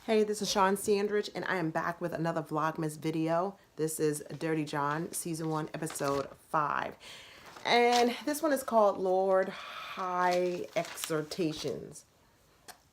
Hey, this is Sean Sandridge, and I am back with another Vlogmas video. This is Dirty John, Season 1, Episode 5. And this one is called Lord High Exhortations.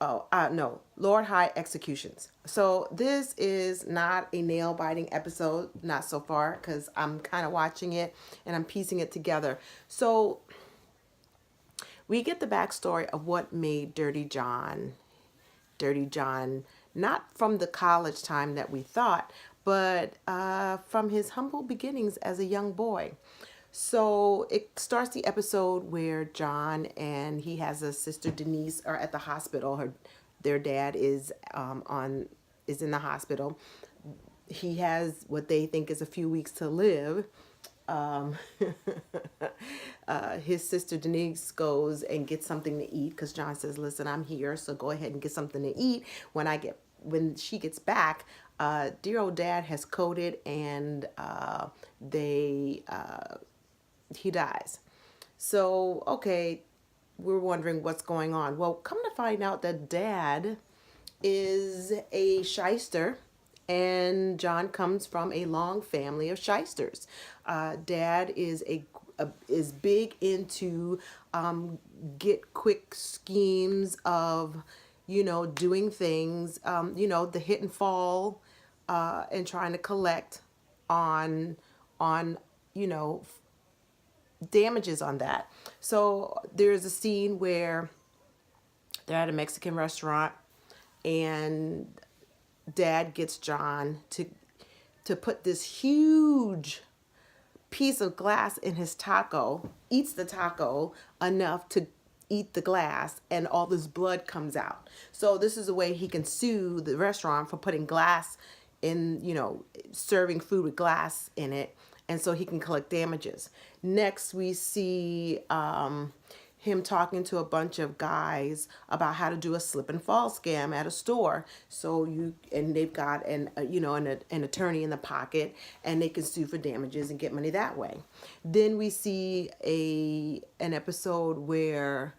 No, Lord High Executions. So this is not a nail-biting episode, not so far, because I'm kind of watching it and I'm piecing it together. So we get the backstory of what made Dirty John, not from the college time that we thought, but from his humble beginnings as a young boy. So it starts the episode where John and he has a sister Denise are at the hospital. Their dad is in the hospital. He has what they think is a few weeks to live. um, his sister Denise goes and gets something to eat because John says, "Listen, I'm here, so go ahead and get something to eat. When she gets back, dear old dad has coded and they he dies." So okay, we're wondering what's going on. Well, come to find out that dad is a shyster, and John comes from a long family of shysters. Dad is big into get quick schemes of doing things, the hit and fall, and trying to collect on on you know damages on that. So there's a scene where they're at a Mexican restaurant, and dad gets John to put this huge piece of glass in his taco, eats the taco enough to eat the glass, and all this blood comes out. So this is a way he can sue the restaurant for putting glass in, serving food with glass in it, and so he can collect damages. Next, we see him talking to a bunch of guys about how to do a slip and fall scam at a store. And they've got an attorney in the pocket, and they can sue for damages and get money that way. Then we see an episode where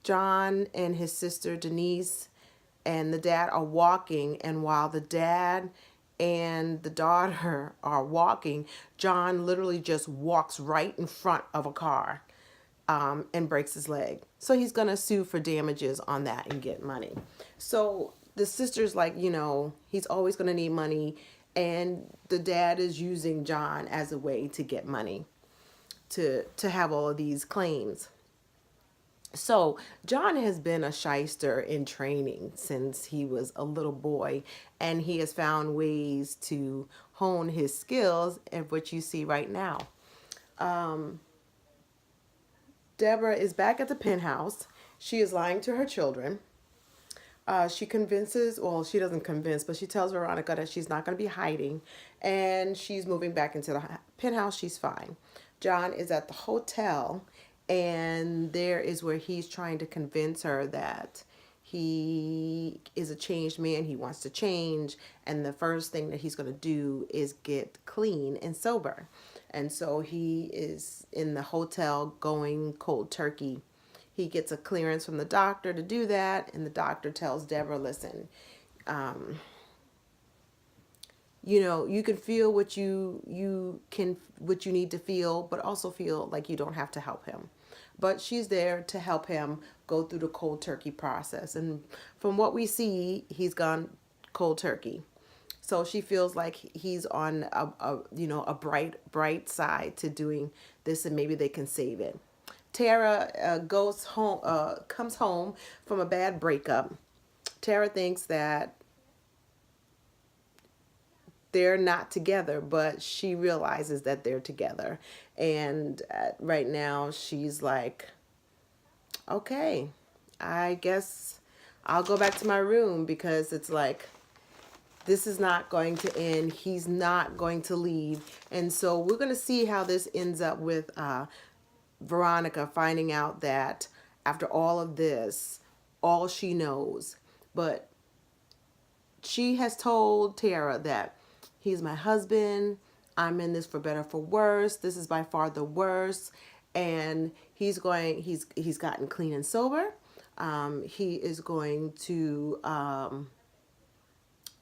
John and his sister Denise and the dad are walking, and while the dad and the daughter are walking, John literally just walks right in front of a car, and breaks his leg. So he's going to sue for damages on that and get money. So the sister's like, he's always going to need money, and the dad is using John as a way to get money to have all of these claims. So John has been a shyster in training since he was a little boy, and he has found ways to hone his skills, and what you see right now. Deborah is back at the penthouse. She is lying to her children. She convinces, well, she doesn't convince, but she tells Veronica that she's not going to be hiding, and she's moving back into the penthouse. She's fine. John is at the hotel, and there is where he's trying to convince her that he is a changed man. He wants to change, and the first thing that he's going to do is get clean and sober. And so he is in the hotel going cold turkey. He gets a clearance from the doctor to do that, and the doctor tells Deborah, "Listen, you can feel what what you need to feel, but also feel like you don't have to help him." But she's there to help him go through the cold turkey process, and from what we see, he's gone cold turkey. So she feels like he's on a bright side to doing this, and maybe they can save it. Tara comes home from a bad breakup. Tara thinks that they're not together, but she realizes that they're together. And right now she's like, okay, I guess I'll go back to my room, because it's like, this is not going to end. He's not going to leave. And so we're going to see how this ends up with Veronica finding out that after all of this, all she knows, but she has told Tara that he's my husband. I'm in this for better, for worse. This is by far the worst. And he's gotten clean and sober. he is going to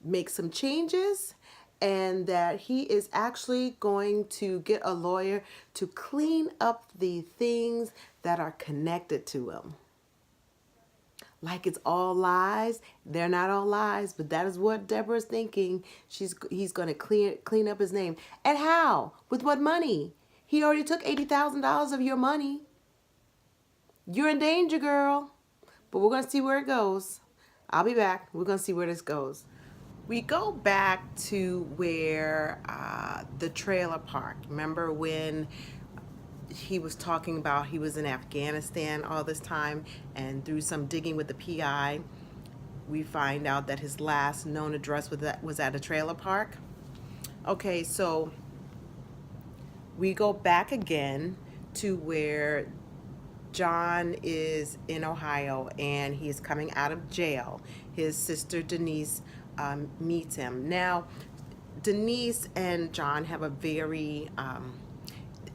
make some changes, and that he is actually going to get a lawyer to clean up the things that are connected to him. Like it's all lies. They're not all lies, but that is what Deborah's thinking. He's going to clean up his name. And how? With what money? He already took $80,000 of your money. You're in danger, girl. But we're going to see where it goes. I'll be back. We're going to see where this goes. We go back to where the trailer park. Remember when he was talking about he was in Afghanistan all this time, and through some digging with the PI, we find out that his last known address was at a trailer park. Okay, so we go back again to where John is in Ohio and he's coming out of jail. His sister Denise meets him. Now, Denise and John have a very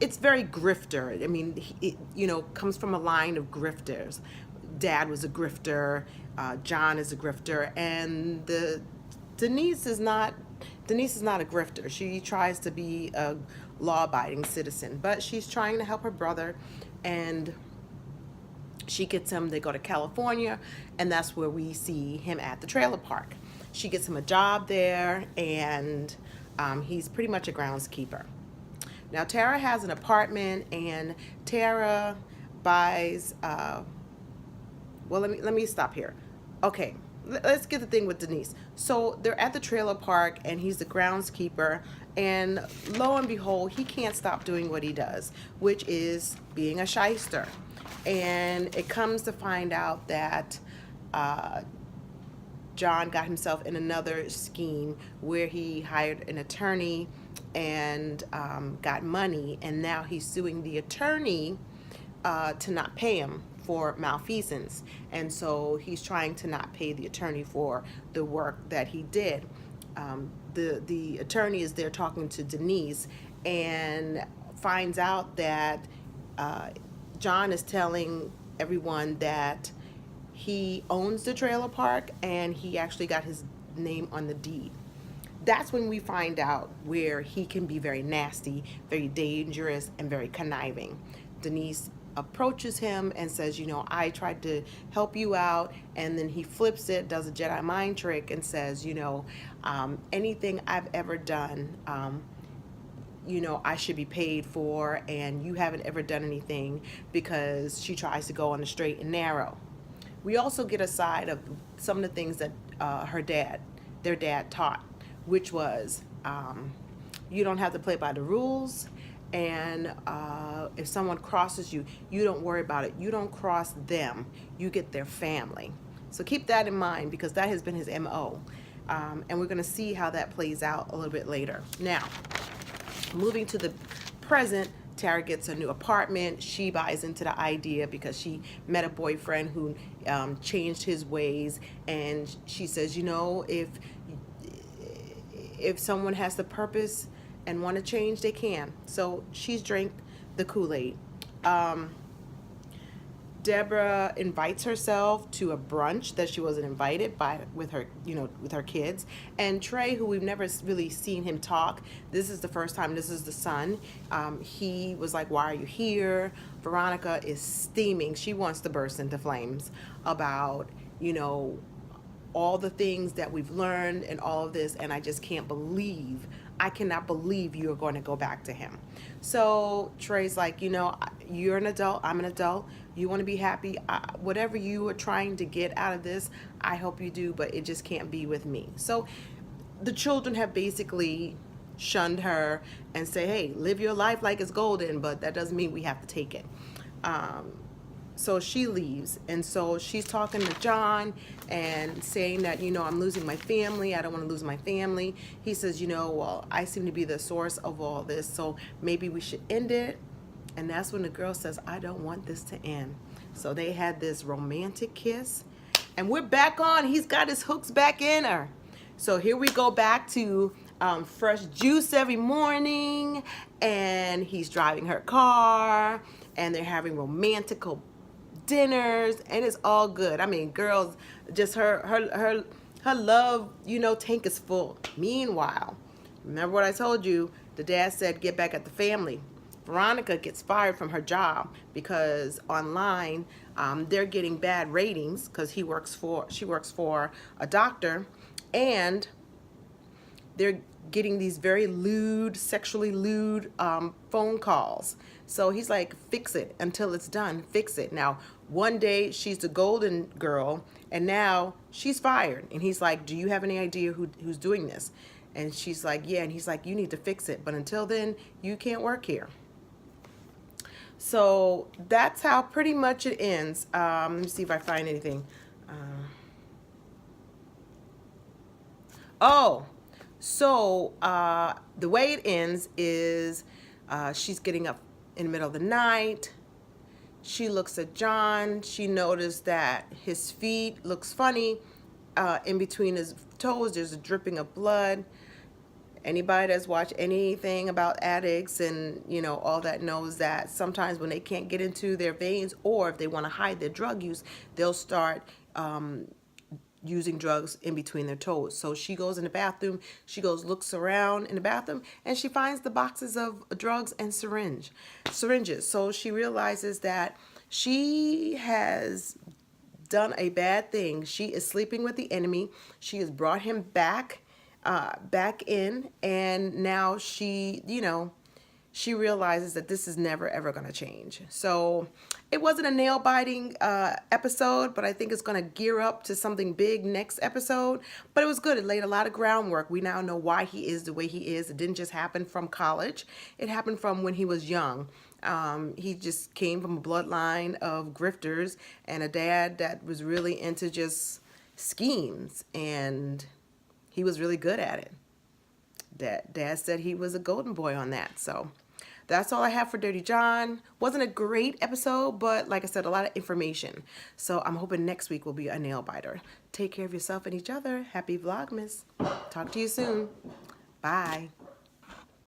it's very grifter. I mean, comes from a line of grifters. Dad was a grifter. John is a grifter, and Denise is not a grifter. She tries to be a law-abiding citizen, but she's trying to help her brother, and she gets him. They go to California, and that's where we see him at the trailer park. She gets him a job there, and he's pretty much a groundskeeper. Now, Tara has an apartment, and Tara buys, well, let me stop here. Okay, let's get the thing with Denise. So they're at the trailer park, and he's the groundskeeper, and lo and behold, he can't stop doing what he does, which is being a shyster. And it comes to find out that John got himself in another scheme where he hired an attorney and got money, and now he's suing the attorney to not pay him for malfeasance. And so he's trying to not pay the attorney for the work that he did. The attorney is there talking to Denise and finds out that John is telling everyone that he owns the trailer park and he actually got his name on the deed. That's when we find out where he can be very nasty, very dangerous, and very conniving. Denise approaches him and says, I tried to help you out, and then he flips it, does a Jedi mind trick, and says, anything I've ever done, I should be paid for, and you haven't ever done anything, because she tries to go on the straight and narrow. We also get a side of some of the things that their dad taught, which was you don't have to play by the rules, and if someone crosses you, you don't worry about it. You don't cross them. You get their family. So keep that in mind, because that has been his MO. And we're going to see how that plays out a little bit later. Now, moving to the present, Tara gets a new apartment. She buys into the idea because she met a boyfriend who changed his ways, and she says, if someone has the purpose and want to change, they can. So she's drank the Kool-Aid. Deborah invites herself to a brunch that she wasn't invited with her kids. And Trey, who we've never really seen him talk, this is the first time. This is the son. He was like, "Why are you here?" Veronica is steaming. She wants to burst into flames about, all the things that we've learned and all of this, and I just I cannot believe you're going to go back to him. So Trey's like, you're an adult, I'm an adult, you want to be happy, whatever you are trying to get out of this, I hope you do, but it just can't be with me. So the children have basically shunned her and say, hey, live your life like it's golden, but that doesn't mean we have to take it. So she leaves, and so she's talking to John and saying that, I'm losing my family. I don't want to lose my family. He says, well, I seem to be the source of all this, so maybe we should end it. And that's when the girl says, I don't want this to end. So they had this romantic kiss, and we're back on. He's got his hooks back in her. So here we go back to fresh juice every morning, and he's driving her car, and they're having romantical dinners, and it's all good. I mean, girls, just her love, you know, tank is full. Meanwhile, remember what I told you? The dad said, get back at the family. Veronica gets fired from her job because online they're getting bad ratings because she works for a doctor, and they're getting these very lewd, sexually lewd phone calls. So he's like, fix it until it's done. Fix it. Now, one day she's the golden girl, and now she's fired. And he's like, do you have any idea who's doing this? And she's like, yeah. And he's like, you need to fix it. But until then, you can't work here. So that's how pretty much it ends. Let me see if I find anything. So the way it ends is she's getting up in the middle of the night. She looks at John. She noticed that his feet looks funny. In between his toes, there's a dripping of blood. Anybody that's watched anything about addicts and, you know, all that knows that sometimes when they can't get into their veins, or if they want to hide their drug use, they'll start using drugs in between their toes. So she goes in the bathroom, looks around in the bathroom, and she finds the boxes of drugs and syringes. So she realizes that she has done a bad thing. She is sleeping with the enemy. She has brought him back in, and now she, you know, she realizes that this is never ever going to change. So it wasn't a nail-biting episode, but I think it's going to gear up to something big next episode. But it was good. It laid a lot of groundwork. We now know why he is the way he is. It didn't just happen from college. It happened from when he was young. He just came from a bloodline of grifters and a dad that was really into just schemes, and he was really good at it. Dad said he was a golden boy on that. So that's all I have for Dirty John. Wasn't a great episode, but like I said, a lot of information. So I'm hoping next week will be a nail biter. Take care of yourself and each other. Happy Vlogmas. Talk to you soon. Bye.